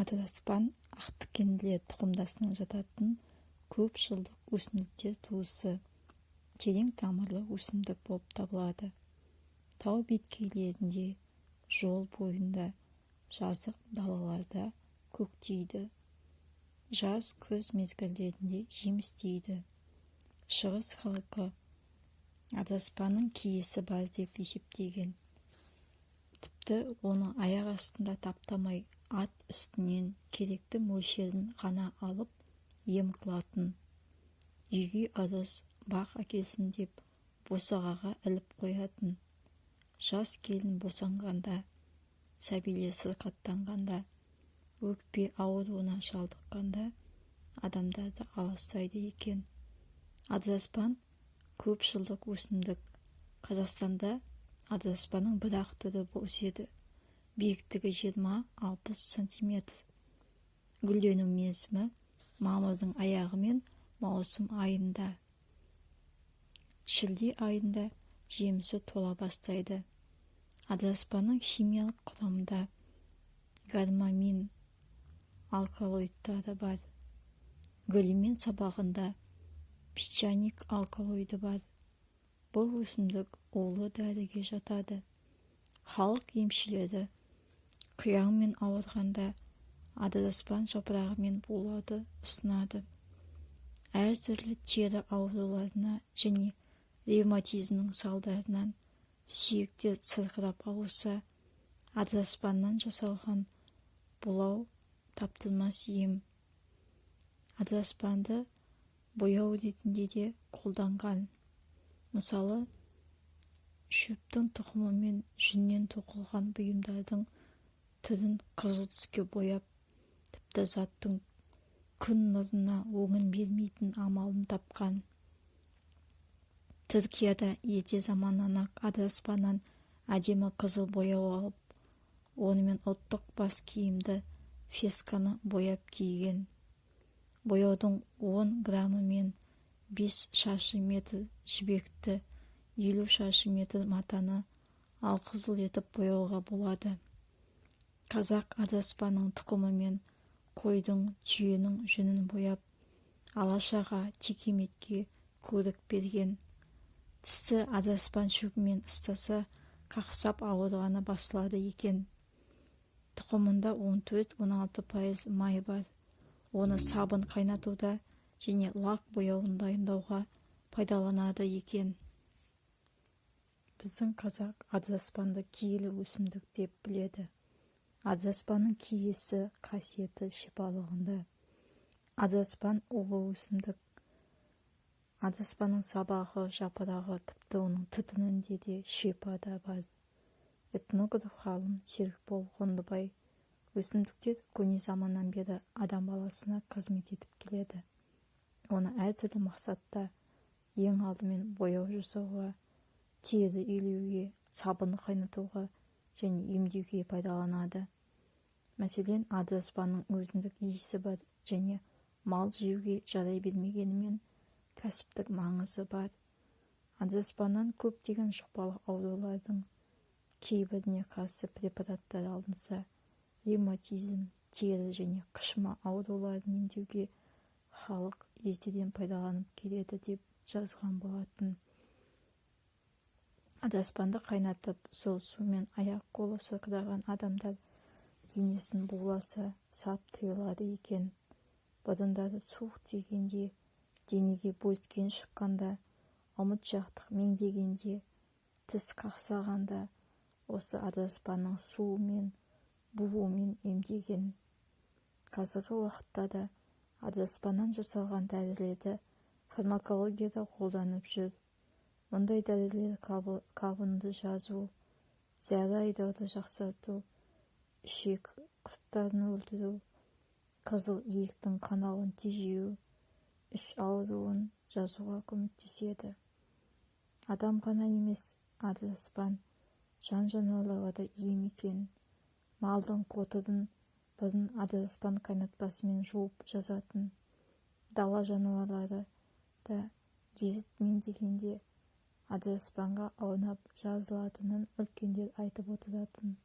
Адыраспан ақтыкенділер тұқымдасына жататын көп жылдық өсімдіктер туысы, терең тамырлы өсімдік болып табылады. Тау беткейлерінде, жол бойында, жазық далаларда көктейді. Жаз күз мезгілдерінде жемістейді. Шығыс халқы адыраспанның киесі бар деп есептеген. Тіпті оны аяқ астында таптамай ат үстінен керекті мөлшерін ғана алып ем қылатын. Үйге ыдыс бақ әкелсін деп босағаға іліп қоятын. Жас келін босанғанда, сәбилер сырқаттанғанда, өкпе ауруына шалдыққанда адамдарды аластайды екен. Адыраспан көп жылдық өсімдік. Қазақстанда адыраспанның бір-ақ түрі өседі. Биіктігі 20-60 см. Гүлдену мерзімі мамырдың аяғы мен маусым айында. Шілде айында жемісі тола бастайды. Адыраспанның химиялық құрамында гармамин алкалоидтары бар. Гүлі мен сабағында песчаник алкалоиды бар. Бұл өсімдік улы дәріге жатады. Халық емшілері қияңмен ауырғанда адыраспан жапырағы мен булауды ұсынады. Әр түрлі тері ауруларына және ревматизмнің салдарынан сүйектер сырқырап ауырса, адыраспаннан жасалған булау таптырмас ем. Адыраспанды бояу ретінде де қолданған. Мысалы, шөптің тұқымы мен жүннен тоқылған бұйымдардың түрін қызыл түске бояп, тіпті заттың күн нұрына өңін бермейтін амалын тапқан. Түркияда ерте заманнан-ақ адыраспаннан әдемі қызыл бояу алып, онымен ұлттық бас киімді фесканы бояп киген. Бояудың 10 грамы мен 5 шаршы метр жібекті, 50 шаршы метр матаны алқызыл етіп бояуға болады. Қазақ адыраспанның тұқымы мен қойдың, түйенің жүнін бояп, алашаға, текеметке көрік берген. Тісті адыраспан шөбімен ыстаса, қақсап ауырғаны басылады екен. Тұқымында 14-16% май бар. Оны сабын қайнатуда және лак бояуын дайындауға пайдаланады екен. Біздің қазақ адыраспанды киелі өсімдік деп біледі. Адыраспанның киесі қасиеті шипалығында. Адыраспан улы өсімдік. Адыраспанның сабағы, жапырағы, тіпті оның түтінінде де шипа да бар. Этнограф ғалым Серікбол Қондыбай өсімдіктер көне заманнан бері адам баласына қызмет етіп келеді. Оны әртүрлі мақсатта, ең алдымен бояу жасауға, тері илеуге, сабын қайнатуға және емдеуге пайдаланады. Мәселен, адыраспанның өзіндік иісі бар және мал жеуге жарай бермегенімен кәсіптік маңызы бар. Адыраспаннан көптеген жұқпалы аурулардың кейбіріне қарсы препараттар алынса, ревматизм, тері және қышыма ауруларын емдеуге халық ертеден пайдаланып келеді деп жазған болатын. Адыраспанды қайнатып, сол сумен аяқ-қолы сырқыраған адамдар денесін буласа, сап тыйылады екен. Бұрындары суық тигенде, денеге бөрткен шыққанда, ұмыт жақтық меңдегенде, тіс қақсағанда, осы адыраспанның суымен, буымен емдеген. Қазіргі уақытта да адыраспаннан жасалған дәрілерді фармакологияда қолданып жүр. Мұндай дәрілер қабынды жазу, зәрі айдауды жақсарту, ішек құрттарын өлтіру, қызыл иектің қанауын тежеу, іш ауруын жазуға көмектеседі. Адам ғана емес, адыраспан жан-жануарларға да ем екен. Малдың қотырын бұрын адыраспан қайнатпасымен жуып жазатын. Дала жануарлары да дерт меңдегенде адыраспанға аунап жазылатынын үлкендер айтып отыратын.